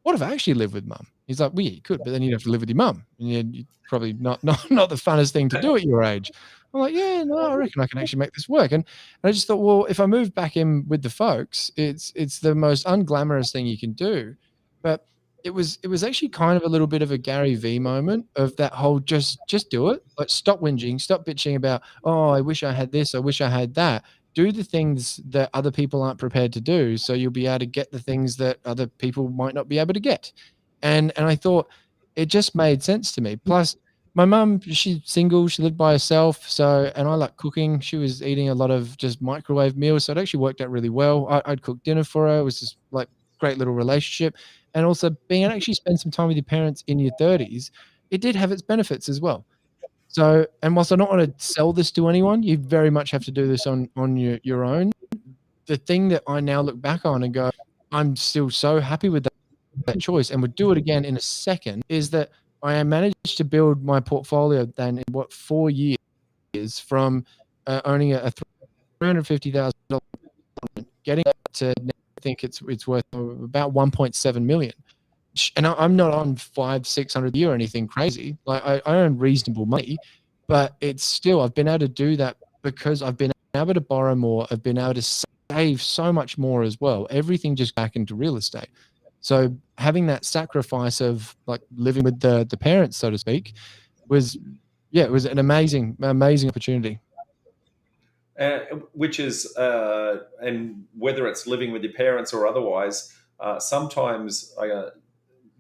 what if I actually live with mum? He's like, well, yeah, you could, but then you'd have to live with your mum, and you'd probably not the funnest thing to do at your age. I'm like, yeah, no, I reckon I can actually make this work. And I just thought, well, if I move back in with the folks, it's the most unglamorous thing you can do. But it was actually kind of a little bit of a Gary V moment of that whole just do it. Like, stop whinging, stop bitching about, oh, I wish I had this, I wish I had that. Do the things that other people aren't prepared to do, so you'll be able to get the things that other people might not be able to get. And I thought it just made sense to me. Plus, my mum, she's single, she lived by herself, and I like cooking. She was eating a lot of just microwave meals, so it actually worked out really well. I'd cook dinner for her. It was just like great little relationship. And also being able to actually spend some time with your parents in your 30s, it did have its benefits as well. So, and whilst I don't want to sell this to anyone, you very much have to do this on your own. The thing that I now look back on and go, I'm still so happy with that choice, and would do it again in a second, is that I managed to build my portfolio then in 4 years from owning a $350,000 getting to, I think it's worth about 1.7 million. And I'm not on 500-600 a year or anything crazy. Like I earn reasonable money, but it's still, I've been able to do that because I've been able to borrow more. I've been able to save so much more as well. Everything just back into real estate. So having that sacrifice of like living with the parents, so to speak, was, yeah, it was an amazing opportunity. Which is, and whether it's living with your parents or otherwise, sometimes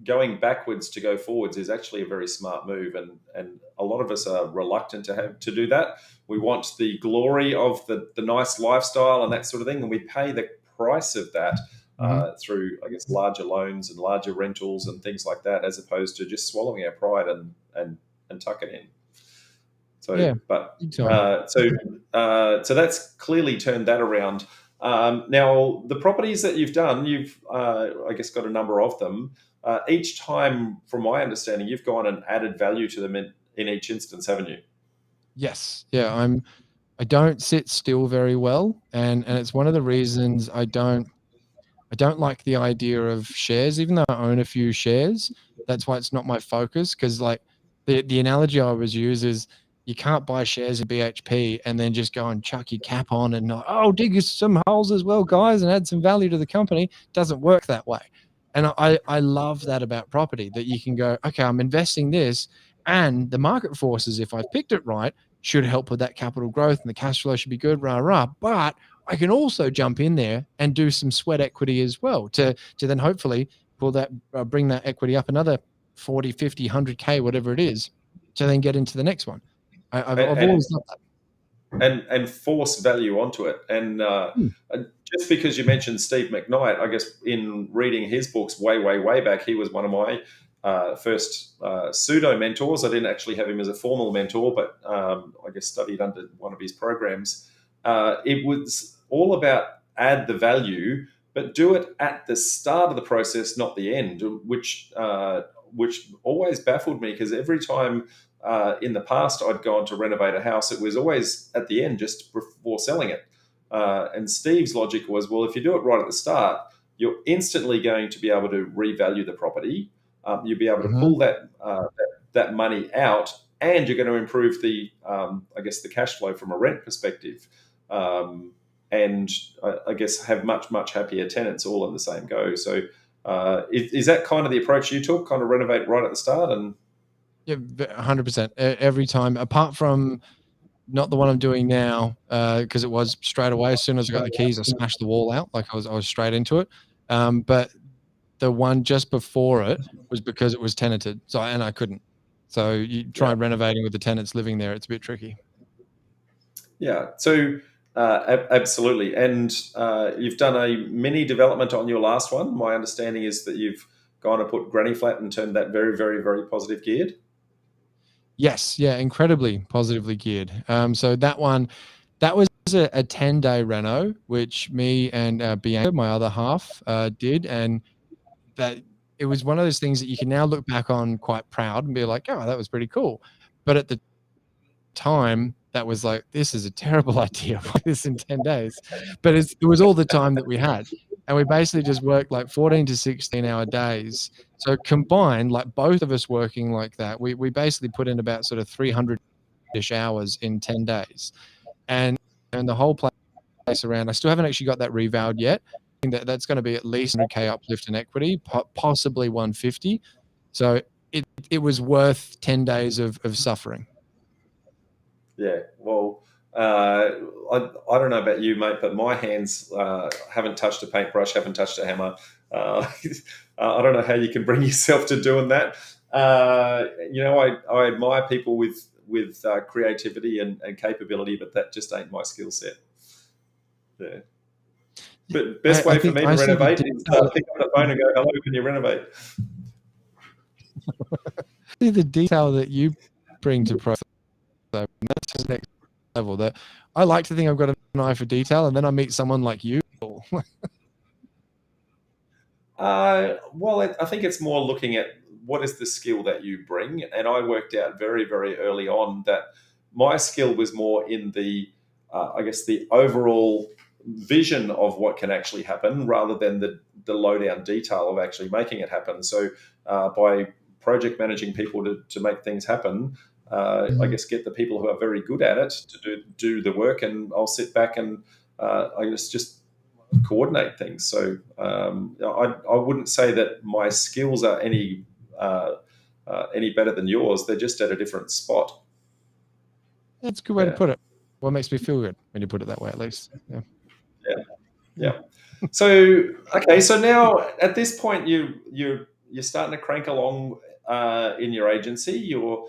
going backwards to go forwards is actually a very smart move, and a lot of us are reluctant to do that. We want the glory of the nice lifestyle and that sort of thing, and we pay the price of that through, I guess, larger loans and larger rentals and things like that, as opposed to just swallowing our pride and tuck it in. So, yeah, but so that's clearly turned that around. Now, the properties that you've done, you've I guess got a number of them. Each time, from my understanding, you've gone and added value to them in each instance, haven't you? Yes. Yeah. I don't sit still very well, and it's one of the reasons I don't like the idea of shares, even though I own a few shares. That's why it's not my focus. Because like the analogy I always use is, you can't buy shares in BHP and then just go and chuck your cap on and dig some holes as well, guys, and add some value to the company. It doesn't work that way. And I love that about property, that you can go, okay, I'm investing this, and the market forces, if I've picked it right, should help with that capital growth, and the cash flow should be good, rah, rah. But I can also jump in there and do some sweat equity as well to then hopefully pull that, bring that equity up another 40, 50, 100K, whatever it is, to then get into the next one. I've always loved that. And force value onto it. And just because you mentioned Steve McKnight, I guess in reading his books way back, he was one of my first pseudo mentors. I didn't actually have him as a formal mentor, but I guess studied under one of his programs. It was all about add the value, but do it at the start of the process, not the end, which always baffled me, because every time in the past I'd gone to renovate a house, it was always at the end, just before selling it. And Steve's logic was, well, if you do it right at the start, you're instantly going to be able to revalue the property. You'll be able to pull that money out, and you're going to improve the cash flow from a rent perspective, and I guess have much happier tenants all in the same go. So is that kind of the approach you took? Kind of renovate right at the start? And yeah, 100%. Every time, apart from not the one I'm doing now, because it was straight away. As soon as I got the keys, I smashed the wall out. Like I was straight into it. But the one just before it was because it was tenanted. And I couldn't. So you try renovating with the tenants living there, it's a bit tricky. Yeah. So absolutely. And you've done a mini development on your last one. My understanding is that you've gone and put granny flat and turned that very positive geared. Yes, yeah, incredibly positively geared. So that was a 10-day reno, which me and Bianca, my other half, did, and that it was one of those things that you can now look back on quite proud and be like, oh, that was pretty cool. But at the time, that was like, this is a terrible idea. This in 10 days. But it was all the time that we had. And we basically just worked like 14 to 16-hour days. So combined, like both of us working like that, we basically put in about sort of 300-ish hours in 10 days. And the whole place around, I still haven't actually got that revaled yet. I think that's going to be at least 100K uplift in equity, possibly 150. So it was worth 10 days of suffering. Yeah, well, I don't know about you, mate, but my hands haven't touched a paintbrush, haven't touched a hammer. I don't know how you can bring yourself to doing that. I admire people with creativity and capability, but that just ain't my skill set. Yeah. But best way for me to renovate is pick up the phone and go, hello, can you renovate? The detail that you bring to process, that's just next level. That I like to think I've got an eye for detail, and then I meet someone like you. Well, I think it's more looking at what is the skill that you bring. And I worked out very early on that my skill was more in the overall vision of what can actually happen, rather than the low down detail of actually making it happen. So by project managing people to make things happen, I guess get the people who are very good at it to do the work, and I'll sit back and I guess just coordinate things. So I wouldn't say that my skills are any better than yours. They're just at a different spot. That's a good way to put it. Well, it makes me feel good when you put it that way, at least. Yeah. So okay, so now at this point you're starting to crank along in your agency. You're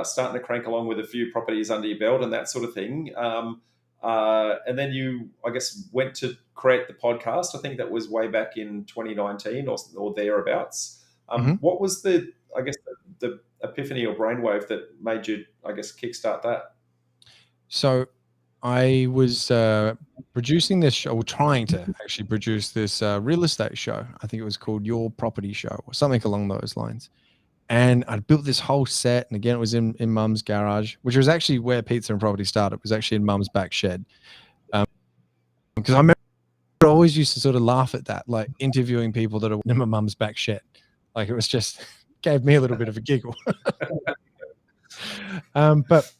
starting to crank along with a few properties under your belt and that sort of thing. And then you, I guess, went to create the podcast. I think that was way back in 2019 or thereabouts. What was the epiphany or brainwave that made you, I guess, kickstart that? So I was producing this show, or trying to actually produce this real estate show. I think it was called Your Property Show or something along those lines. And I built this whole set. And again, it was in Mum's garage, which was actually where Pizza and Property started. It was actually in Mum's back shed. Because I remember I always used to sort of laugh at that, like interviewing people that are in my mum's back shed. Like it was just gave me a little bit of a giggle. But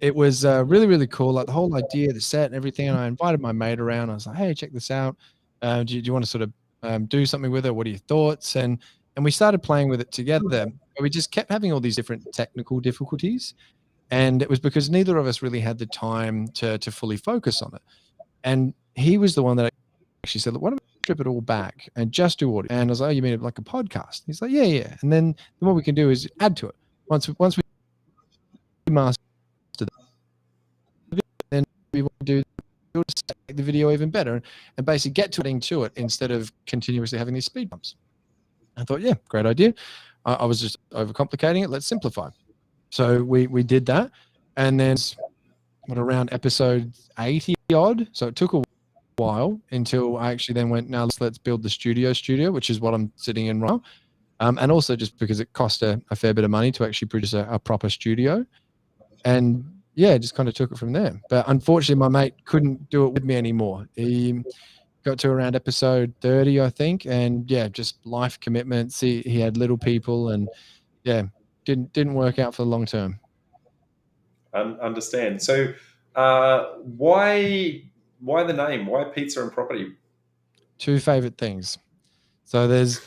it was really cool. Like the whole idea, the set and everything. And I invited my mate around. I was like, hey, check this out. Do you want to sort of do something with it? What are your thoughts? And we started playing with it together. We just kept having all these different technical difficulties. And it was because neither of us really had the time to fully focus on it. And he was the one that actually said, "Look, why don't we strip it all back and just do audio?" And I was like, "Oh, you mean like a podcast?" He's like, "Yeah." And then what we can do is add to it. Once we master the video, then we want to do we'll just make the video even better and basically get to it instead of continuously having these speed bumps. I thought, yeah, great idea. I was just overcomplicating it. Let's simplify. So we did that, and then around episode 80 odd. So it took a while until I actually then went, now let's build the studio, which is what I'm sitting in right now. And also just because it cost a fair bit of money to actually produce a proper studio. And yeah, just kind of took it from there. But unfortunately, my mate couldn't do it with me anymore. He got to around episode 30, I think. And yeah, just life commitments. He had little people, and yeah, didn't work out for the long term. Understand. So, why the name? Why pizza and property? Two favorite things. So there's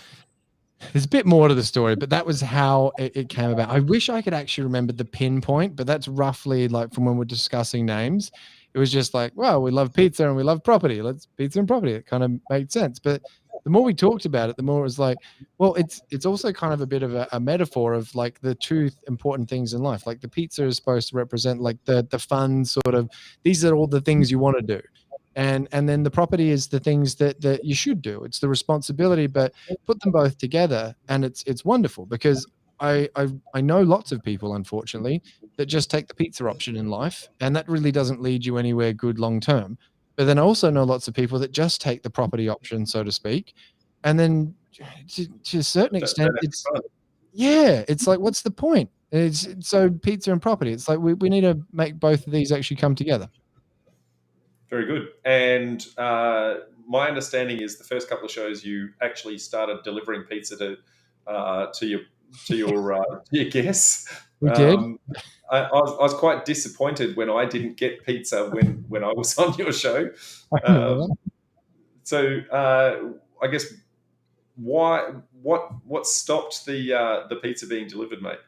a bit more to the story, but that was how it came about. I wish I could actually remember the pinpoint, but that's roughly like from when we're discussing names. It was just like, well, we love pizza and we love property. Let's pizza and property. It kind of made sense. But the more we talked about it, the more it was like, well, it's also kind of a bit of a metaphor of like the two important things in life. Like the pizza is supposed to represent like the fun sort of, these are all the things you want to do. And then the property is the things that you should do. It's the responsibility, but put them both together, and it's wonderful because I know lots of people, unfortunately, that just take the pizza option in life, and that really doesn't lead you anywhere good long term. But then I also know lots of people that just take the property option, so to speak, and then to a certain extent, it's yeah, it's like what's the point? It's so pizza and property. It's like we need to make both of these actually come together. Very good. And my understanding is the first couple of shows you actually started delivering pizza to your guests. We did. I was quite disappointed when I didn't get pizza when I was on your show. I remember that. So I guess what stopped the pizza being delivered, mate?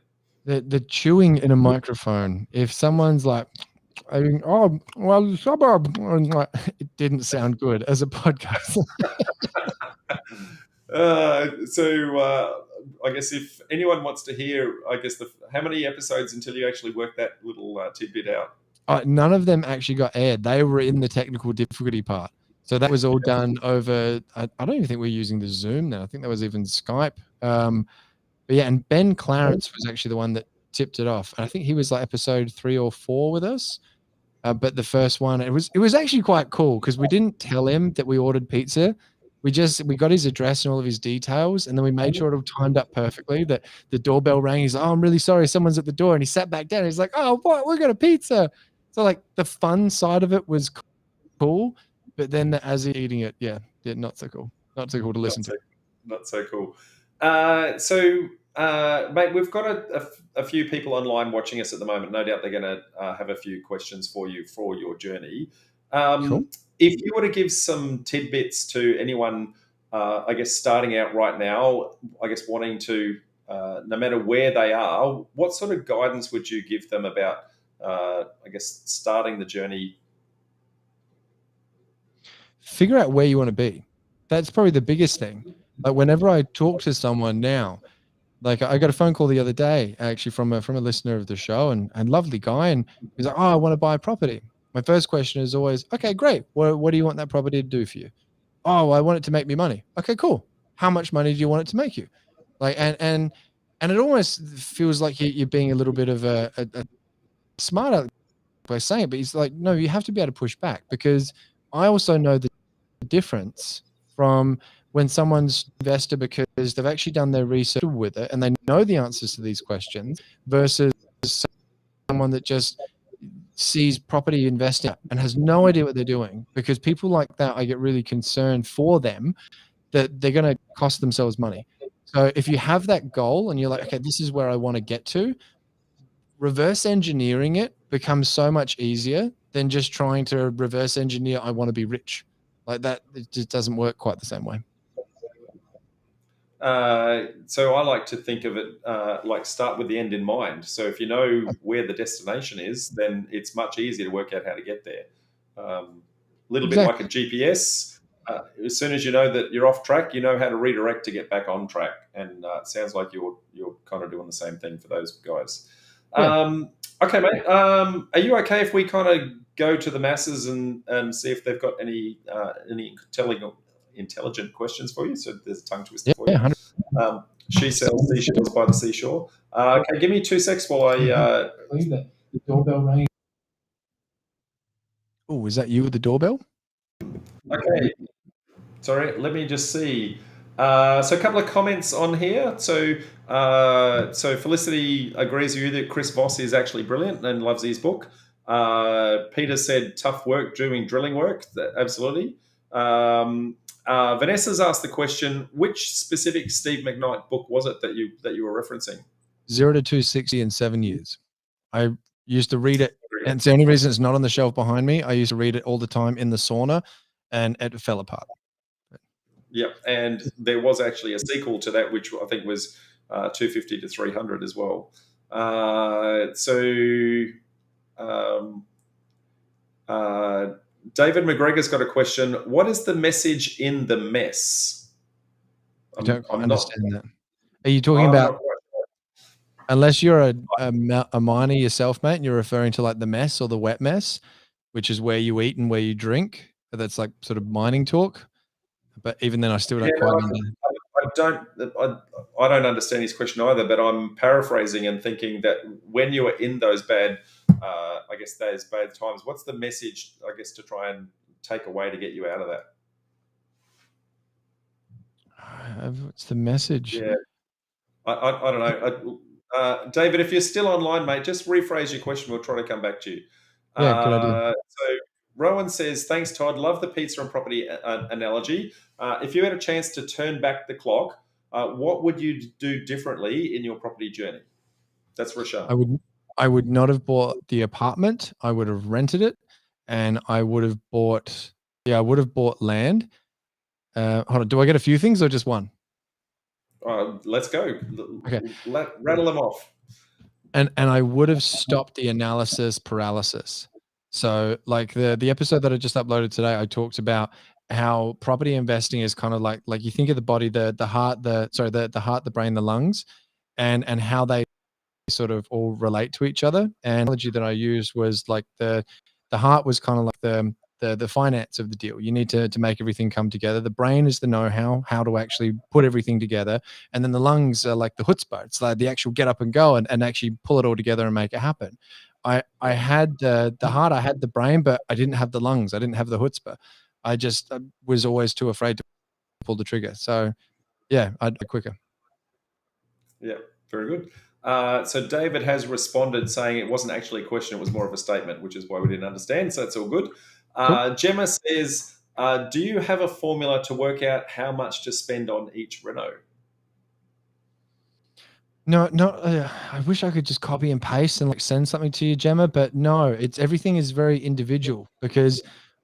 The chewing in a microphone. If someone's like, "Oh, well, the suburb," it didn't sound good as a podcast. I guess if anyone wants to hear, I guess how many episodes until you actually work that little tidbit out? None of them actually got aired. They were in the technical difficulty part. So that was all done over, I don't even think we're using the Zoom now. I think that was even Skype. But yeah, and Ben Clarence was actually the one that tipped it off. And I think he was like episode 3 or 4 with us. But the first one, it was actually quite cool because we didn't tell him that we ordered pizza. We got his address and all of his details, and then we made sure it all timed up perfectly. That the doorbell rang. He's like, "Oh, I'm really sorry, someone's at the door," and he sat back down. He's like, "Oh, what? We got a pizza." So like the fun side of it was cool, but then as he's eating it, yeah, not so cool. Not so cool to listen to. Not so cool. Mate, we've got a few people online watching us at the moment. No doubt they're going to have a few questions for you for your journey. Cool. If you were to give some tidbits to anyone, I guess, starting out right now, I guess wanting to, no matter where they are, what sort of guidance would you give them about, I guess, starting the journey? Figure out where you want to be. That's probably the biggest thing. Like whenever I talk to someone now, like I got a phone call the other day actually from a listener of the show, and lovely guy, and he's like, "Oh, I want to buy a property." My first question is always, "Okay, great. What do you want that property to do for you?" "Oh, I want it to make me money." "Okay, cool. How much money do you want it to make you?" Like and it almost feels like you're being a little bit of a smart by saying it, but he's like, "No, you have to be able to push back because I also know the difference from when someone's investor because they've actually done their research with it and they know the answers to these questions versus someone that just sees property investing and has no idea what they're doing. Because people like that, I get really concerned for them that they're going to cost themselves money. So if you have that goal and you're like, okay, this is where I want to get to, reverse engineering it becomes so much easier than just trying to reverse engineer, I want to be rich. Like that, it just doesn't work quite the same way. So I like to think of it like start with the end in mind. So if you know where the destination is, then it's much easier to work out how to get there. little bit like a GPS. As soon as you know that you're off track, you know how to redirect to get back on track. And it sounds like you're kind of doing the same thing for those guys. Yeah. Okay, mate. Are you okay if we kind of go to the masses and see if they've got any intelligent questions for you? So there's a tongue twister for you. 100%. She sells seashells by the seashore. Okay, give me 2 secs while I. The doorbell rang. Oh, is that you with the doorbell? Okay, sorry. Let me just see. So a couple of comments on here. So Felicity agrees with you that Chris Voss is actually brilliant and loves his book. Peter said tough work doing drilling work. Absolutely. Vanessa's asked the question: which specific Steve McKnight book was it that you were referencing? 0 to 260 in 7 years. I used to read it, and it's the only reason it's not on the shelf behind me. I used to read it all the time in the sauna, and it fell apart. Yep, and there was actually a sequel to that, which I think was 250 to 300 as well. David McGregor's got a question. What is the message in the mess? I don't quite understand that. Are you talking I'm about, not quite sure. unless you're a miner yourself, mate, and you're referring to like the mess or the wet mess, which is where you eat and where you drink? That's like sort of mining talk. But even then, I still don't quite understand. I don't understand his question either, but I'm paraphrasing and thinking that when you are in those bad, those bad times, what's the message, I guess, to try and take away to get you out of that? What's the message? Yeah, I don't know. David, if you're still online, mate, just rephrase your question. We'll try to come back to you. Yeah, good idea. So Rowan says, thanks, Todd. Love the pizza and property analogy. If you had a chance to turn back the clock, what would you do differently in your property journey? That's Rashaan. I would not have bought the apartment. I would have rented it, and I would have bought. Yeah, I would have bought land. Hold on. Do I get a few things or just one? Let's go. Okay. Rattle them off. And I would have stopped the analysis paralysis. So, like the episode that I just uploaded today, I talked about how property investing is kind of like you think of the body, the heart, the heart, the brain, the lungs, and how they sort of all relate to each other. And the analogy that I used was like the heart was kind of like the finance of the deal. You need to make everything come together. The brain is the know-how, how to actually put everything together, and then the lungs are like the chutzpah. It's like the actual get up and go and actually pull it all together and make it happen. I had the heart, I had the brain, but I didn't have the lungs. I didn't have the chutzpah. I was always too afraid to pull the trigger. So yeah, I'd quicker. Yeah, very good. So David has responded saying it wasn't actually a question, it was more of a statement, which is why we didn't understand. So that's all good. Cool. Gemma says, do you have a formula to work out how much to spend on each Renault? No, I wish I could just copy and paste and like send something to you, Gemma, but no, everything is very individual because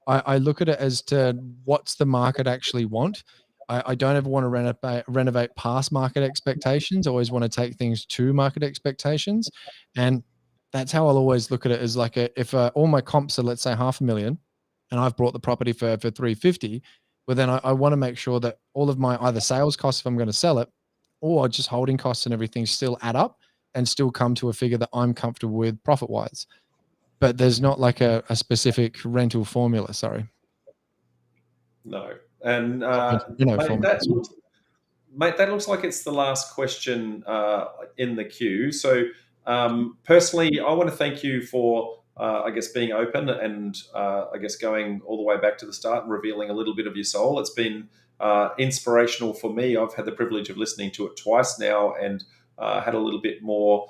I look at it as to what's the market actually want. I don't ever want to renovate past market expectations. I always want to take things to market expectations. And that's how I'll always look at it as like if all my comps are, let's say, 500,000 and I've bought the property for 350, well, then I want to make sure that all of my either sales costs, if I'm going to sell it, or just holding costs and everything still add up and still come to a figure that I'm comfortable with profit wise. But there's not like a specific rental formula. Sorry. No. And mate, that looks like it's the last question in the queue. So personally, I want to thank you for, being open and, going all the way back to the start and revealing a little bit of your soul. It's been inspirational for me. I've had the privilege of listening to it twice now and had a little bit more,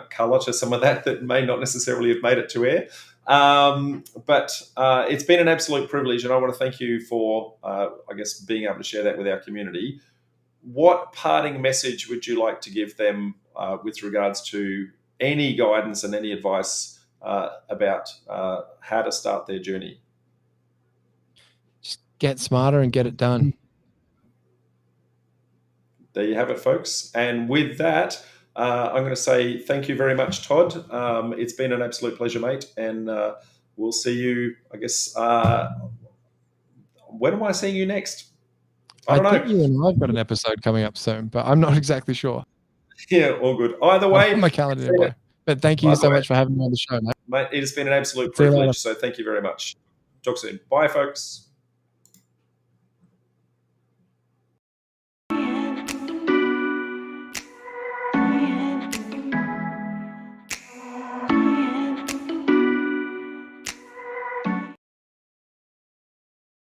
color to some of that may not necessarily have made it to air. But it's been an absolute privilege, and I want to thank you for, being able to share that with our community. What parting message would you like to give them with regards to any guidance and any advice about how to start their journey? Just get smarter and get it done. There you have it, folks. And with that, I'm going to say thank you very much, Todd. It's been an absolute pleasure, mate. And we'll see you, I guess. When am I seeing you next? I don't think know. you and I've got an episode coming up soon, but I'm not exactly sure. Yeah, all good. Either I'll way, put my calendar nearby. But thank you so much for having me on the show, mate. mate, it has been an absolute See you later. privilege. So thank you very much. Talk soon. Bye, folks.